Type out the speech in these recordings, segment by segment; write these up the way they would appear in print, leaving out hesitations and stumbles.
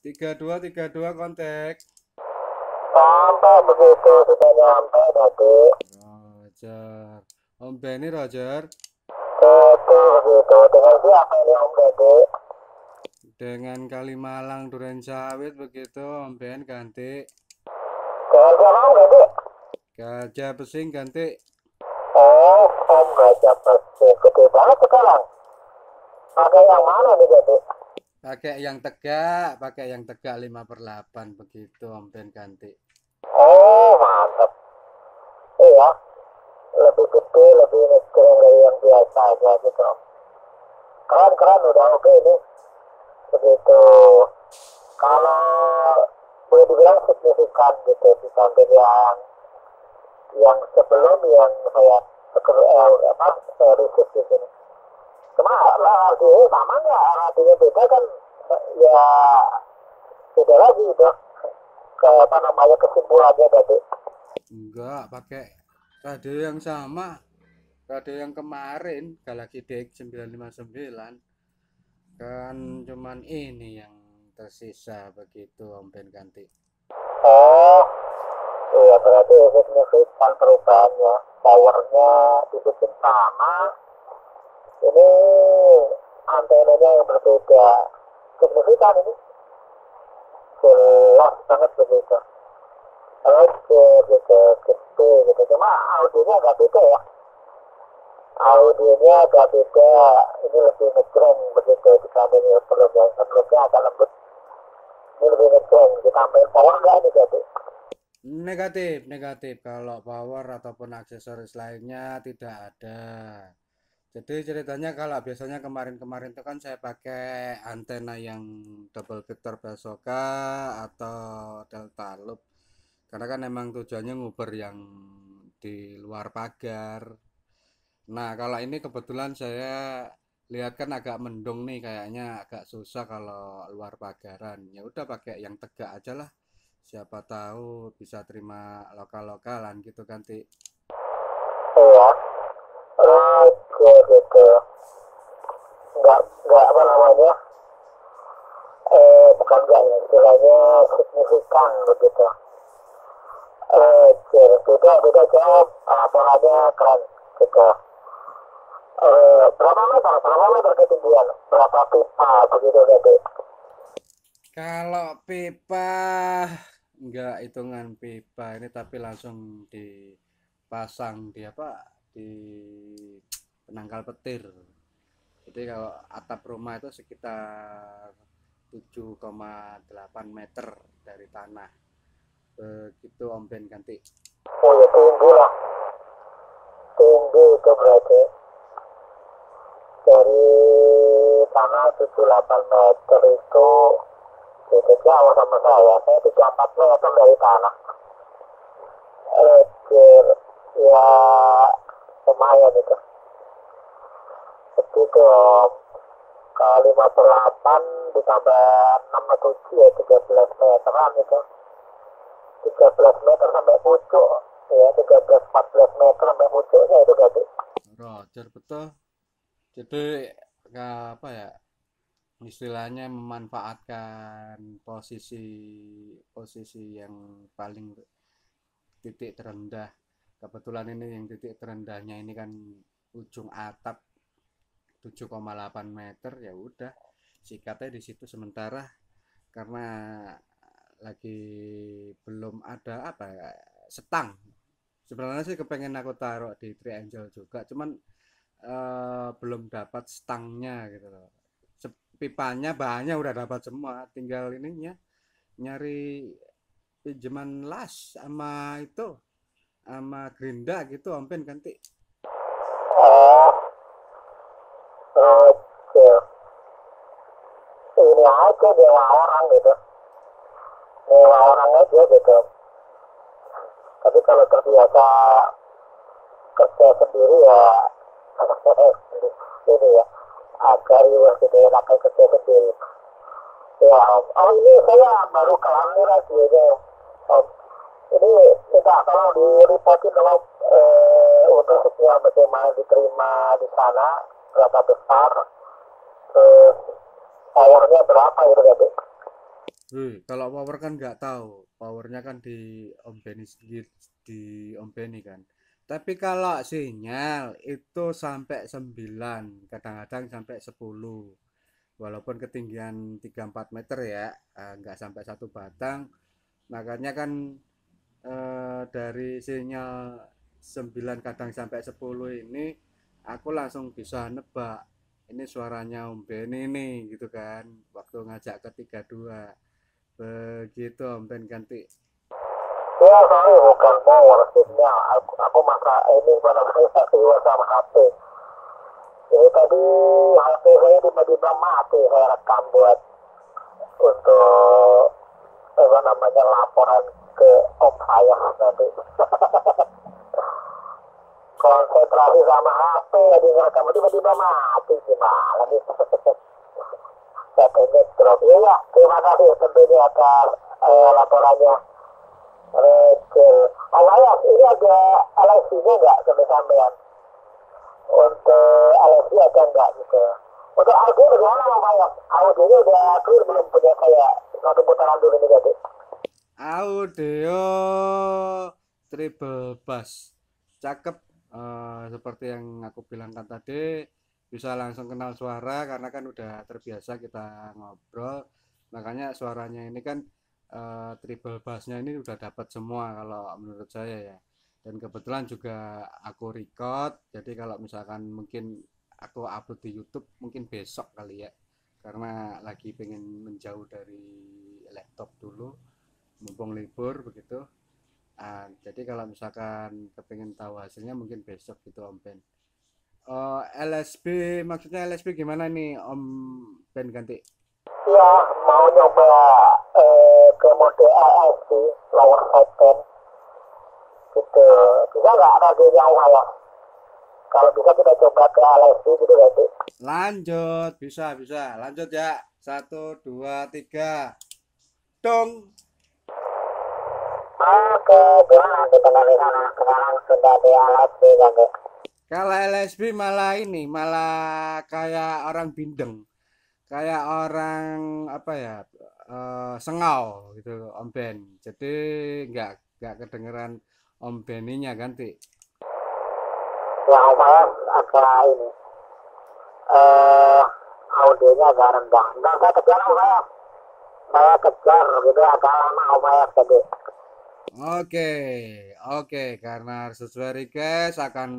3232 kontak. Sampai begitu sudah nyampe tadi. Roger. Om Benny Roger. Betul begitu. Dengan siapa ini Om Deddy? Dengan Kalimalang Duren Sawit begitu Om Ben ganti. Dengan siapa Om Deddy? Gajah Pesing ganti. Oh, Om Gajah Pesing. Gede banget sekarang. Pakai yang mana nih Deddy? Pakai yang tegak 5/8 begitu Om Ben ganti. Oh, mantap. Iya, lebih gede, lebih ngekeren dari yang biasa aja gitu. Keren-keren udah oke ini. Begitu. Kalau boleh dibilang signifikan gitu dibanding yang sebelum yang saya riset di sini. Cuma artinya sama nggak? Artinya beda kan? Ya beda lagi itu. Ke apa namanya kesimpulannya tadi. Enggak, pakai radio yang sama. Radio yang kemarin Galaxy DX959. Kan cuman ini yang tersisa begitu Om Ben ganti. Oh, iya berarti signifikan perubahannya. Powernya dibikin sama. Ini antenanya yang berbeda. Signifikan ini. Jelas banget begitu. Oke gitu, gede gitu. Cuma audionya agak beda ya. Audionya agak beda. Ini lebih ngejreng begitu dibanding yang sebelumnya. Sebelumnya agak lembut. Ini lebih ngejreng. Ditambahin power nggak ini jadi? Negatif, negatif. Kalau power ataupun aksesoris lainnya tidak ada. Jadi ceritanya kalau biasanya kemarin-kemarin itu kan saya pakai antena yang double vector Basoka atau Delta Loop. Karena kan emang tujuannya nguber yang di luar pagar. Nah, kalau ini kebetulan saya lihat kan agak mendung nih, kayaknya agak susah kalau luar pagaran. Ya udah pakai yang tegak aja lah. Siapa tahu bisa terima lokal-lokalan gitu kan, Ti. Iya. Oke gitu. Nggak apa namanya. Bukan nggak ya. Istilahnya signifikan begitu. Beda beda jauh. Pelaporannya keren gitu. Berapa meter ketinggian? Berapa pipa begitu jadi? Kalau pipa enggak hitungan pipa ini tapi langsung dipasang di apa? Di penangkal petir. Jadi kalau atap rumah itu sekitar 7,8 meter dari tanah. Begitu Om Ben ganti. Oh ya tinggi lah. Tinggi itu berarti. Dari tanah 78 meter itu beda jauh sama saya. Saya 34 meter dari tanah. Ya lumayan itu. Begitu om. Kalau 58 ditambah 6 atau 7 ya 13 meteran itu. 13 meter sampai pucuk. Ya 13-14 meter sampai pucuknya itu berarti. Roger betul. Jadi apa ya? Istilahnya memanfaatkan posisi posisi yang paling titik terendah. Kebetulan ini yang titik terendahnya ini kan ujung atap 7,8 meter, ya udah sikatnya di situ sementara karena lagi belum ada apa ya, setang. Sebenarnya sih kepengen aku taruh di Triangle juga, cuman belum dapat stangnya gitu loh. Pipanya bahannya udah dapat semua, tinggal ininya nyari pinjaman las sama itu sama gerinda gitu Om ganti. Oh, oke. Ini aja dewa orang gitu. Dewa orang aja gitu. Tapi kalau terbiasa kerja sendiri ya ini ya agak ribet gitu ya pakai kerja sendiri. Ya om, ini saya baru kelar nih radionya om. Ini minta tolong di reportin dong untuk setiap bagaimana diterima di sana berapa besar terus powernya berapa gitu kan. Kalau power kan nggak tahu. Powernya kan di ombeni kan. Tapi kalau sinyal itu sampai 9, kadang-kadang sampai 10. Walaupun ketinggian 3-4 meter ya, nggak sampai satu batang. Makanya kan dari sinyal 9 kadang sampai 10 ini aku langsung bisa nebak ini suaranya Om Benny nih gitu kan waktu ngajak ke 32 begitu Om Ben ganti. Ya sorry bukan power signal. Aku masa ini pada saya keluar sama HP. Ini tadi HP saya tiba-tiba mati, saya rekam buat untuk apa namanya laporan ke om saya nanti. Konsentrasi sama HP lagi ngerekam tiba-tiba mati gimana nih. Saya pengen drop ya. Terima kasih tentunya atas laporannya. Oke, Ayas ini ada LSD-nya nggak sampai-sampean? Untuk LSD ada nggak gitu? Untuk audio bagaimana Ayas? Audionya udah clear belum punya kayak satu putaran dulu nih jadi? Audio triple bass cakep. Seperti yang aku bilangkan tadi bisa langsung kenal suara karena kan udah terbiasa kita ngobrol, makanya suaranya ini kan triple bassnya ini udah dapat semua kalau menurut saya ya. Dan kebetulan juga aku record, jadi kalau misalkan mungkin aku upload di YouTube mungkin besok kali ya, karena lagi pengen menjauh dari laptop dulu mumpung libur begitu. Jadi kalau misalkan kepengen tahu hasilnya mungkin besok gitu Om Ben. LSB maksudnya LSB gimana nih Om Ben ganti? Iya, mau nyoba ke mode ASD, lower side pen gitu. Bisa nggak radionya Ayas? Kalau bisa kita coba ke LSD gitu nanti. Lanjut, bisa lanjut ya. 1 2 3 dong. Oke, gimana kita dari sana? Sekarang sudah di LSD nanti. Kalau LSB malah ini malah kayak orang bindeng, kayak orang apa ya, sengau gitu Om Ben. Jadi nggak kedengeran Om Beninya ganti. Ya Ayas agak ini, eh audionya agak rendah. Enggak, saya kejar Ayas. Saya kejar gitu agak lama Ayas tadi. Oke, oke, karena sesuai request akan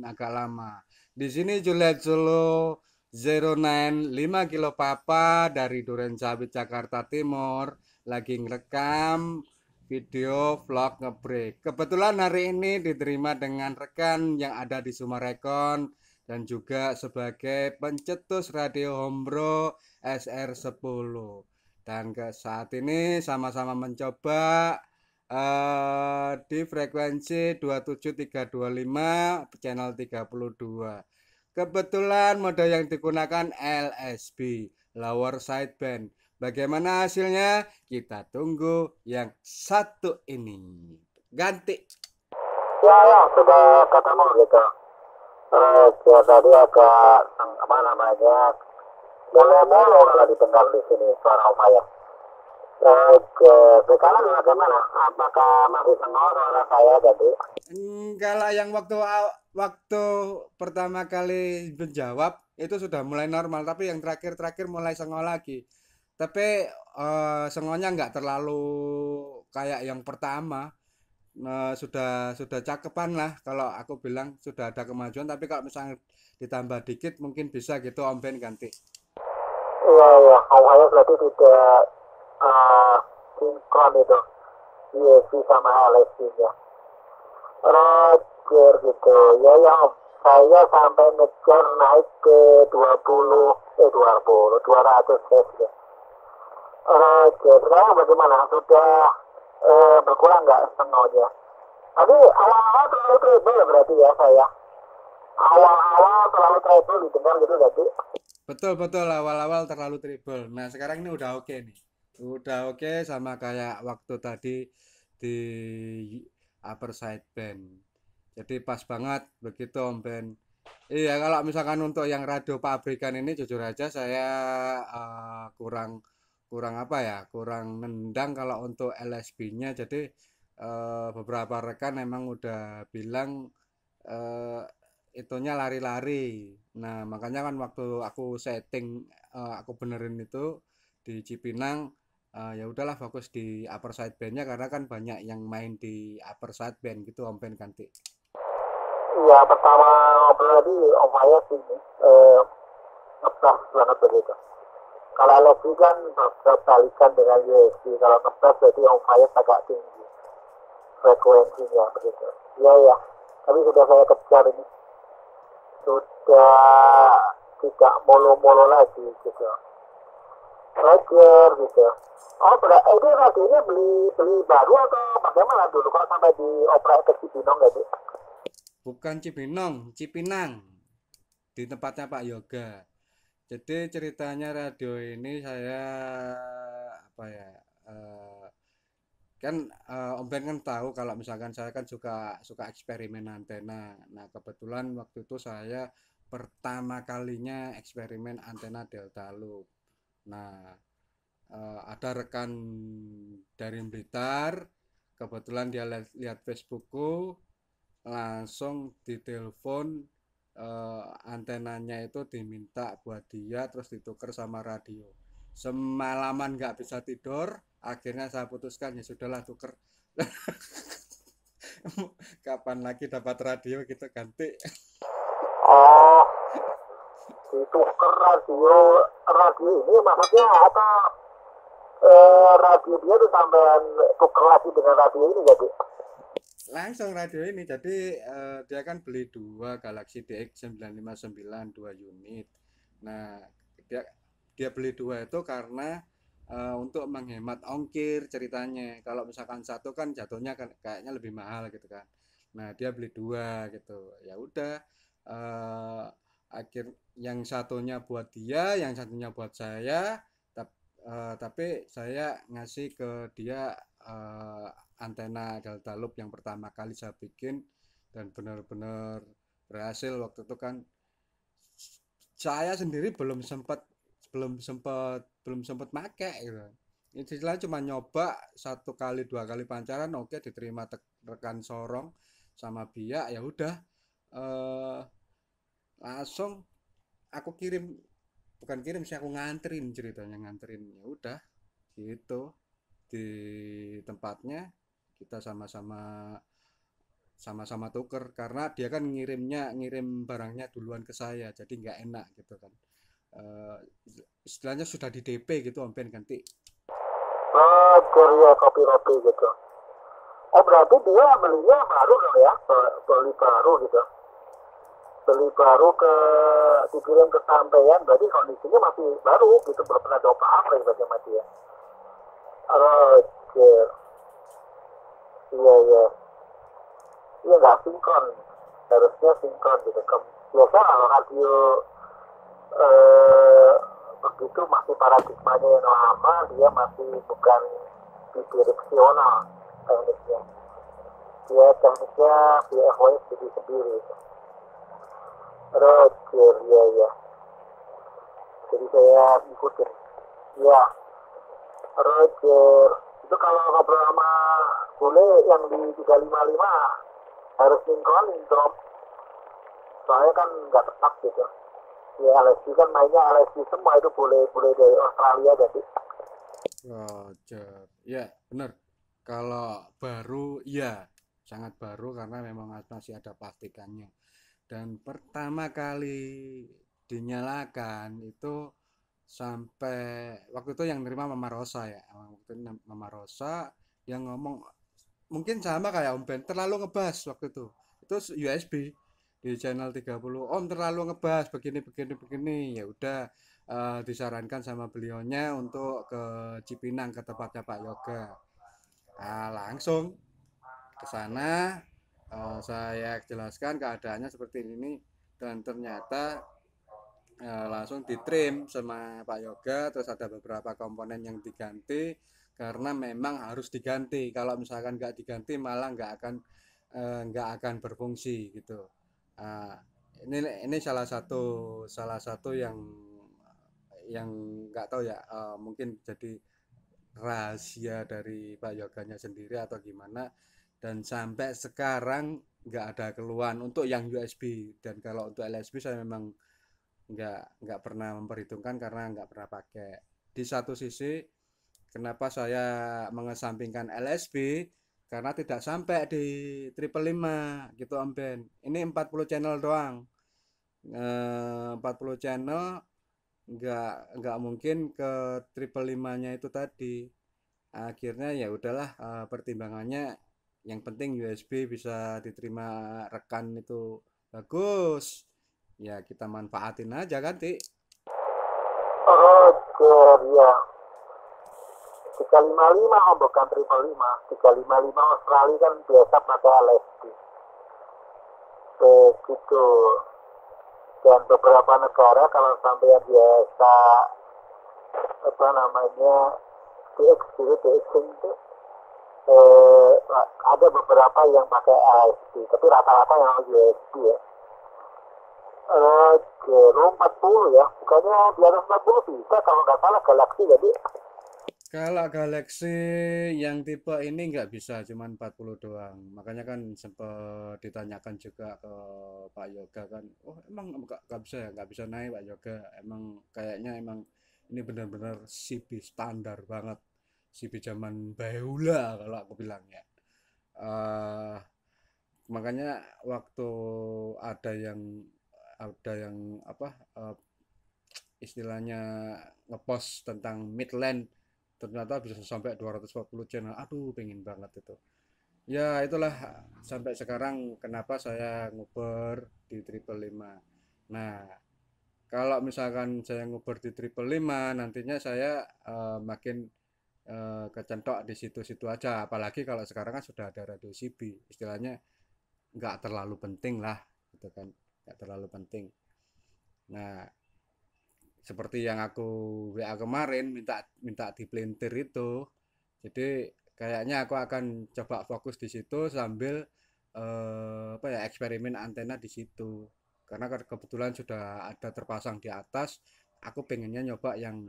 agak lama. Di sini Juliet Solo 09 5 kilo papa dari Duren Sawit Jakarta Timur lagi ngerekam video vlog ngebreak. Kebetulan hari ini diterima dengan rekan yang ada di Sumarekon dan juga sebagai pencetus radio Hombro SR10. Dan ke saat ini sama-sama mencoba di frekuensi 27325 channel 32. Kebetulan mode yang digunakan LSB, lower sideband. Bagaimana hasilnya? Kita tunggu yang satu ini. Ganti. Ya, ya, sudah ketemu gitu. Ya, tadi agak apa namanya molo-molo kalau didengar di sini suara Ayas. Oke, sekarang bagaimana? Apakah masih sengol suara saya jadi? Kalau yang waktu pertama kali menjawab itu sudah mulai normal, tapi yang terakhir-terakhir mulai sengol lagi. Tapi sengolnya nggak terlalu kayak yang pertama. Sudah cakepan lah kalau aku bilang sudah ada kemajuan, tapi kalau misalnya ditambah dikit mungkin bisa gitu Om Ben ganti. Iya, iya, Ayas berarti tidak sinkron itu. USB sama LSD-nya. Roger gitu. Ya, ya, Om. Saya sampai ngejar naik ke 200 Hz ya. Roger, sekarang bagaimana? Sudah berkurang nggak sengolnya? Tapi awal-awal terlalu treble berarti ya saya. Awal-awal terlalu treble didengar gitu berarti. Betul awal-awal terlalu triple. Nah sekarang ini udah oke nih, udah oke sama kayak waktu tadi di upper side band. Jadi pas banget begitu Om Ben. Iya kalau misalkan untuk yang radio pabrikan ini jujur aja saya kurang kurang apa ya, kurang nendang kalau untuk LSB-nya. Jadi beberapa rekan emang udah bilang eh, itunya lari-lari. Nah, makanya kan waktu aku setting, aku benerin itu di Cipinang, ya udahlah fokus di upper side band-nya karena kan banyak yang main di upper side band gitu Om Ben ganti. Iya, pertama ngobrol tadi Om Ayas sih eh, ngepas banget begitu. Kalau LSD kan berbalikan dengan USB. Kalau ngepas jadi Om Ayas agak tinggi frekuensinya begitu. Iya ya, tapi sudah saya kejar ini, sudah tidak molo-molo lagi gitu. Belajar gitu. Oh, ini radionya beli beli baru atau bagaimana dulu? Kalau sampai dioprek ke Cibinong gitu? Bukan Cibinong, Cipinang di tempatnya Pak Yoga. Jadi ceritanya radio ini saya apa ya? eh, kan Om Ben kan tahu kalau misalkan saya kan suka suka eksperimen antena. Nah, kebetulan waktu itu saya pertama kalinya eksperimen antena delta loop. Nah, ada rekan dari Blitar, kebetulan dia lihat Facebookku, langsung ditelepon, antenanya itu diminta buat dia terus ditukar sama radio. Semalaman nggak bisa tidur, akhirnya saya putuskan ya sudahlah tuker. Kapan lagi dapat radio gitu ganti. Oh, ditukar radio. Radio ini maksudnya apa? Radio dia tuh sampean tuker lagi dengan radio ini jadi. Langsung radio ini jadi dia kan beli dua Galaxy DX 959 dua unit. Nah, dia dia beli dua itu karena untuk menghemat ongkir ceritanya. Kalau misalkan satu kan jatuhnya kan kayaknya lebih mahal gitu kan. Nah, dia beli dua gitu. Ya udah, eh, akhir yang satunya buat dia, yang satunya buat saya. Tapi saya ngasih ke dia antena delta loop yang pertama kali saya bikin dan benar-benar berhasil waktu itu kan. Saya sendiri belum sempat make gitu. Istilahnya cuma nyoba satu kali dua kali pancaran, oke diterima rekan sorong sama biak, ya udah, eh, langsung aku kirim, bukan kirim sih, aku nganterin, ceritanya nganterin, ya udah gitu di tempatnya kita sama-sama sama-sama tuker karena dia kan ngirim barangnya duluan ke saya jadi nggak enak gitu kan. Eh, Istilahnya sudah di DP gitu Om Ben ganti. Belajar ya kopi-kopi gitu. Oh, berarti dia belinya baru dong ya? Beli baru gitu. Beli baru ke dikirim ke sampean, berarti kondisinya masih baru gitu, belum pernah dopa apa ya berarti sama dia. Oke, iya iya, iya nggak sinkron, harusnya sinkron gitu. Biasa kalau radio eh, begitu masih paradigmanya yang lama, dia masih bukan bidireksional tekniknya. Dia tekniknya via voice jadi sendiri. Roger, ya ya. Jadi saya ikutin. Ya, Roger. Itu kalau ngobrol sama Bule yang di 355 harus sinkronin dong. Soalnya kan nggak tetap gitu. Ya LSD kan mainnya LSD semua itu boleh dari Australia jadi. Roger, ya benar. Kalau baru ya sangat baru karena memang masih ada plastikannya. Dan pertama kali dinyalakan itu sampai waktu itu yang nerima Mama Rosa ya. Waktu itu Mama Rosa yang ngomong mungkin sama kayak Om Ben terlalu ngebas waktu itu USB di channel 30. Om terlalu ngebas begini begini begini, ya udah, disarankan sama beliaunya untuk ke Cipinang ke tempatnya Pak Yoga. Langsung ke sana, saya jelaskan keadaannya seperti ini dan ternyata langsung ditrim sama Pak Yoga, terus ada beberapa komponen yang diganti karena memang harus diganti. Kalau misalkan nggak diganti malah nggak akan berfungsi gitu. Uh, ini salah satu yang yang nggak tahu ya, mungkin jadi rahasia dari Pak Yoganya sendiri atau gimana, dan sampai sekarang nggak ada keluhan untuk yang USB. Dan kalau untuk LSB saya memang nggak pernah memperhitungkan karena nggak pernah pakai. Di satu sisi kenapa saya mengesampingkan LSB, karena tidak sampai di triple 5 gitu Om Ben. Ini 40 channel doang. 40 channel, nggak mungkin ke triple 5-nya itu tadi. Akhirnya ya udahlah, pertimbangannya yang penting USB bisa diterima rekan itu bagus. Ya kita manfaatin aja kan, Ti. Oke, ya. 355 oh bukan triple 5. 355 Australia kan biasa pakai LSD. Begitu. Dan beberapa negara kalau sampai yang biasa apa namanya DX gitu, DX itu ada beberapa yang pakai LSD, tapi rata-rata yang USB ya. Oke, lu 40 ya, bukannya di atas 40 bisa kalau nggak salah Galaxy jadi. Kalau Galaxy yang tipe ini nggak bisa, cuman 40 doang. Makanya kan sempat ditanyakan juga ke Pak Yoga kan, oh emang nggak bisa ya, nggak bisa naik Pak Yoga. Emang kayaknya emang ini benar-benar CB standar banget, CB zaman bahula kalau aku bilang ya. Eh, Makanya waktu ada yang apa, istilahnya ngepost tentang Midland, ternyata bisa sampai 240 channel. Aduh pengen banget itu. Ya itulah, sampai sekarang kenapa saya nguber di triple 5. Nah kalau misalkan saya nguber di triple 5, nantinya saya makin kecentok di situ-situ aja, apalagi kalau sekarang kan sudah ada radio CB, istilahnya nggak terlalu penting lah gitu kan, nggak terlalu penting. Nah seperti yang aku WA kemarin minta minta dipelintir itu, jadi kayaknya aku akan coba fokus di situ sambil apa ya, eksperimen antena di situ, karena kebetulan sudah ada terpasang di atas. Aku pengennya nyoba yang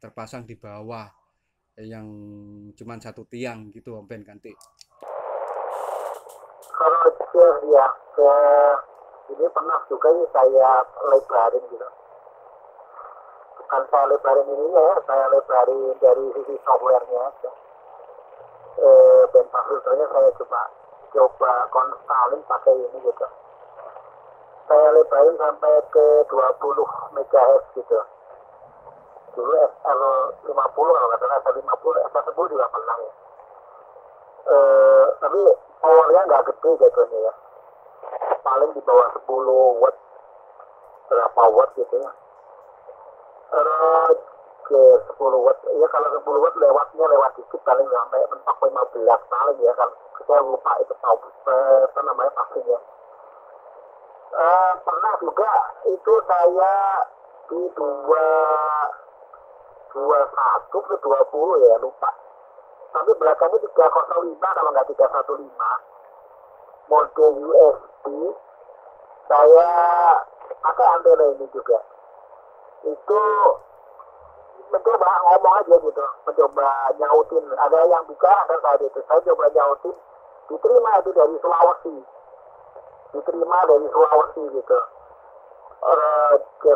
terpasang di bawah, yang cuman satu tiang gitu Om Ben ganti. Kalau ya, ini pernah juga sih saya lebarin gitu. Bukan saya lebarin ininya ya, saya lebarin dari sisi softwarenya aja. Band filternya saya coba konstalin pakai ini gitu. Saya lebarin sampai ke 20 MHz gitu. Dulu SL 50 kalau nggak salah, SL 50, SL 10 juga pernah ya. Tapi powernya nggak gede jatuhnya ya, paling di bawah 10 watt, berapa watt gitu ya. Ke 10 watt ya, kalau 10 watt lewat dikit, paling sampai mentok 15 paling ya kan, saya lupa itu apa namanya pastinya. Pernah juga itu saya di 21 ke 20 ya, lupa, tapi belakangnya 305 kalau nggak 315 mode USB. Saya pakai antena ini juga, itu mencoba ngomong aja gitu, mencoba nyautin, ada yang bicara kan saat itu, saya coba nyautin, diterima itu dari Sulawesi, gitu.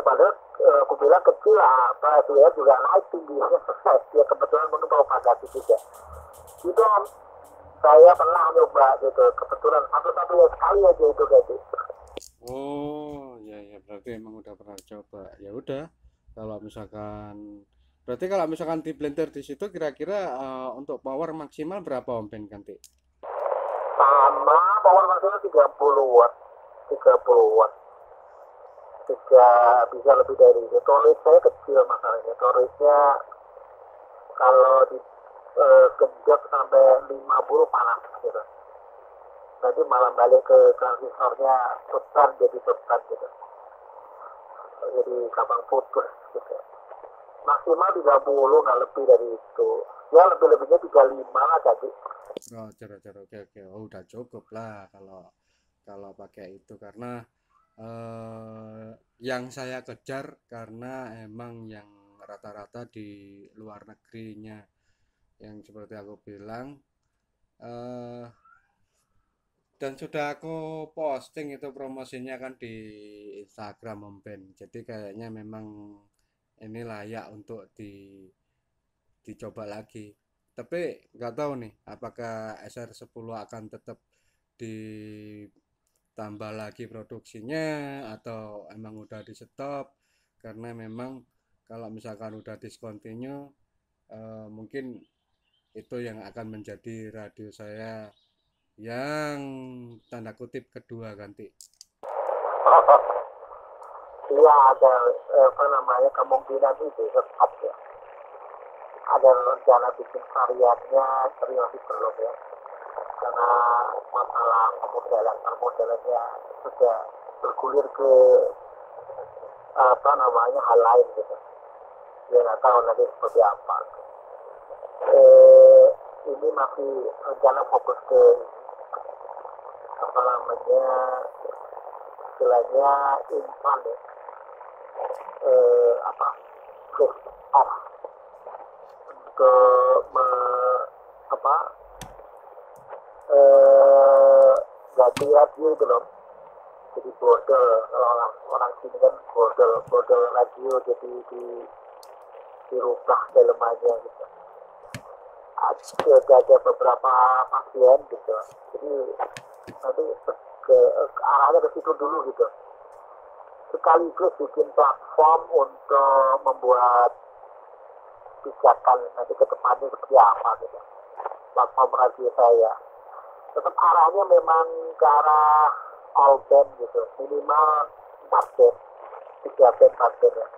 Padahal aku bilang kecil apa, dia juga naik tinggi. Ya kebetulan pun mau pagati juga itu. Saya pernah nyoba gitu, kebetulan satu-satunya sekali aja itu gitu. Oh ya ya, berarti emang udah pernah coba. Ya udah, kalau misalkan berarti kalau misalkan di blender di situ kira-kira untuk power maksimal berapa Om Ben ganti? Sama power maksimal 30 watt, 30 watt, bisa bisa lebih dari itu. Storage saya kecil masalahnya, storage-nya kalau di genjot sampai 50 panas gitu, nanti malah balik ke transistornya beban, jadi beban gitu, jadi gampang putus gitu. Maksimal 30, nggak lebih dari itu ya, lebih-lebihnya 35 lah tadi. Oh, cara oke oke. Oh, udah cukup lah kalau kalau pakai itu, karena yang saya kejar karena emang yang rata-rata di luar negerinya, yang seperti aku bilang. eh, dan sudah aku posting itu promosinya kan di Instagram Om Ben. Jadi kayaknya memang ini layak untuk dicoba lagi. Tapi nggak tahu nih apakah SR10 akan tetap ditambah lagi produksinya atau emang udah di stop, karena memang kalau misalkan udah discontinue, mungkin itu yang akan menjadi radio saya yang tanda kutip kedua ganti. Iya ada apa namanya kemungkinan itu tetap ya. Ada rencana bikin variannya serius belum ya. Karena masalah permodalannya sudah bergulir ke apa namanya hal lain gitu. Ya nggak tahu nanti seperti apa. Ini masih rencana fokus ke apa namanya istilahnya infan ya. Apa shift off untuk apa ganti radio itu loh, jadi bordel orang sini kan bordel radio, jadi dirubah dalemannya gitu. Ada beberapa pasien gitu, jadi nanti ke arahnya ke situ dulu gitu, sekaligus bikin platform untuk membuat pijakan nanti ke depannya seperti apa gitu. Platform radio saya tetap arahnya memang ke arah all band gitu, minimal 4 band, 3 band 4 band ya,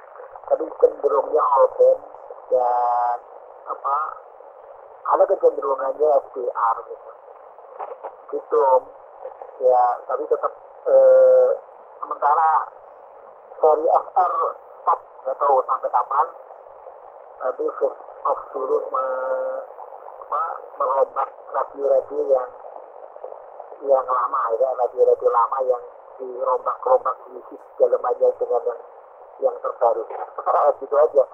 tapi cenderungnya all band. Dan apa ada kecenderungannya SDR gitu ya, tapi tetap sementara seri FR stop, nggak tahu sampai kapan. Nanti shift off dulu merombak radio-radio yang lama ya, radio-radio lama yang dirombak di dalam aja dengan yang terbaru. Gitu aja,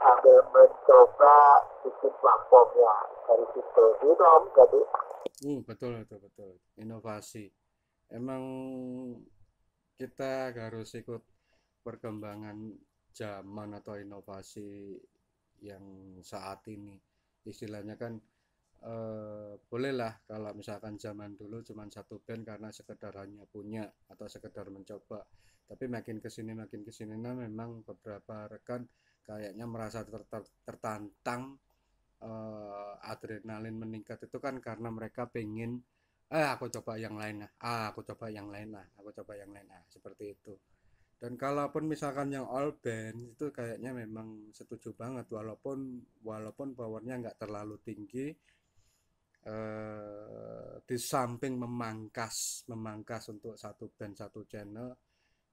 sambil mencoba bikin platformnya dari situ gitu Om. Jadi Betul inovasi. Emang kita harus ikut perkembangan zaman atau inovasi yang saat ini. Istilahnya kan bolehlah kalau misalkan zaman dulu cuma satu band karena sekedar hanya punya atau sekedar mencoba, tapi makin kesini nah memang beberapa rekan kayaknya merasa tertantang. Adrenalin meningkat itu kan karena mereka pengen aku coba yang lain aku coba yang lain seperti itu. Dan kalaupun misalkan yang all band itu kayaknya memang setuju banget, walaupun powernya nggak terlalu tinggi, di samping memangkas untuk satu band satu channel,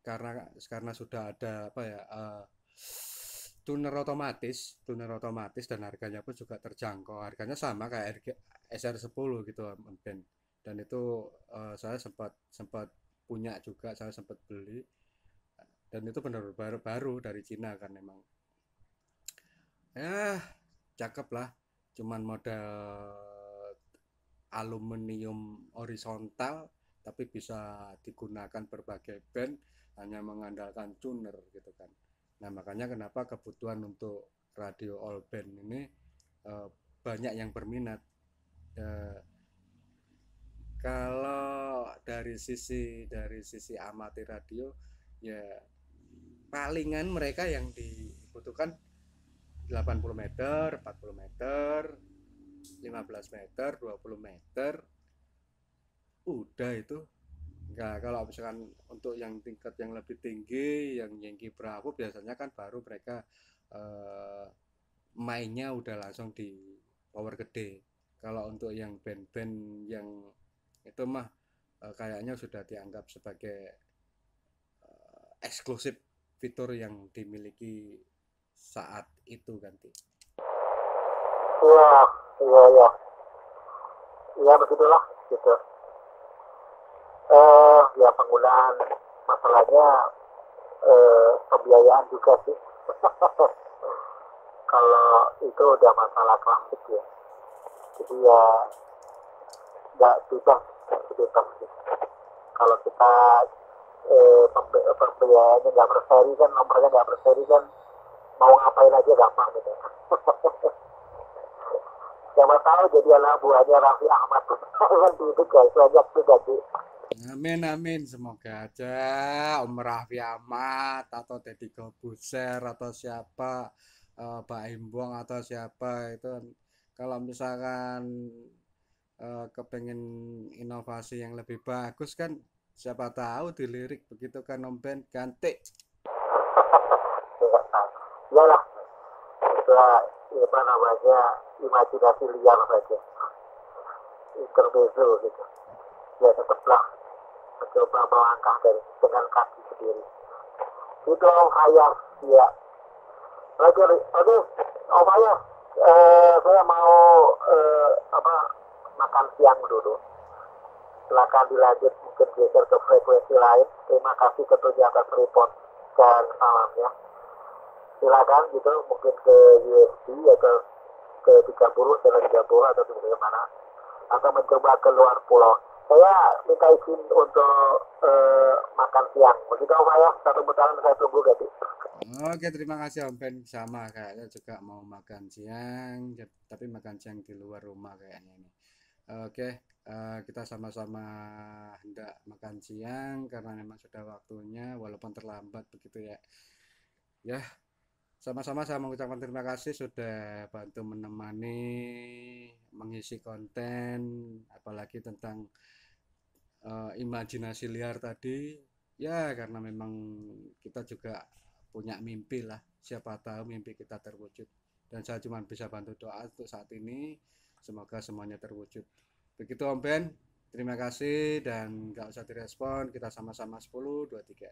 karena sudah ada apa ya, tuner otomatis dan harganya pun juga terjangkau, harganya sama kayak SR10 gitu band. Dan itu saya sempat punya juga, saya sempat beli, dan itu benar baru dari Cina kan, memang ya cakep lah, cuman model aluminium horizontal tapi bisa digunakan berbagai band hanya mengandalkan tuner gitu kan. Nah makanya kenapa kebutuhan untuk radio all band ini banyak yang berminat. Kalau dari sisi amatir radio ya palingan mereka yang dibutuhkan 80 meter, 40 meter, 15 meter, 20 meter, udah itu. Enggak, kalau misalkan untuk yang tingkat yang lebih tinggi, yang Yankee Bravo biasanya kan baru mereka mainnya udah langsung di power gede. Kalau untuk yang band-band yang itu mah kayaknya sudah dianggap sebagai eksklusif fitur yang dimiliki saat itu ganti. Iya begitulah gitu. Ya penggunaan, masalahnya pembiayaan juga sih. kalau itu udah masalah klasik ya. Jadi ya nggak bebas gitu. Kalau kita pembiayaannya nggak berseri kan, nomornya nggak berseri kan, mau ngapain aja gampang gitu. Siapa tahu jadi anak buahnya Raffi Ahmad kan itu guys, banyak tuh jadi. Amin amin, semoga aja Om Raffi Ahmad atau Deddy Corbuzier atau siapa, Pak Imbong atau siapa itu kalau misalkan kepengen inovasi yang lebih bagus kan, siapa tahu dilirik begitu kan Om Ben, ganti. Ya lah, itu apa namanya, imajinasi liar saja, intermezzo gitu. Ya tetaplah mencoba melangkah dengan kaki sendiri. Itu Om Hayat, ya. Oke, Om Hayat, saya mau makan siang dulu. Silakan dilanjut, mungkin geser ke frekuensi lain. Terima kasih tentunya atas report dan salamnya. Silakan gitu, mungkin ke USB atau ke 30, channel 30 atau ke mana, atau mencoba ke luar pulau. Saya minta izin untuk makan siang. Begitu Om Ayah, satu putaran saya tunggu ganti. Oke, terima kasih Om Ben. Sama kayaknya juga mau makan siang, tapi makan siang di luar rumah kayaknya ini. Oke, kita sama-sama hendak makan siang karena memang sudah waktunya, walaupun terlambat begitu ya. Ya, sama-sama saya mengucapkan terima kasih sudah bantu menemani mengisi konten, apalagi tentang imajinasi liar tadi. Ya, karena memang kita juga punya mimpi lah. Siapa tahu mimpi kita terwujud. Dan saya cuma bisa bantu doa untuk saat ini. Semoga semuanya terwujud. Begitu Om Ben. Terima kasih dan nggak usah direspon. Kita sama-sama 10, 2, 3.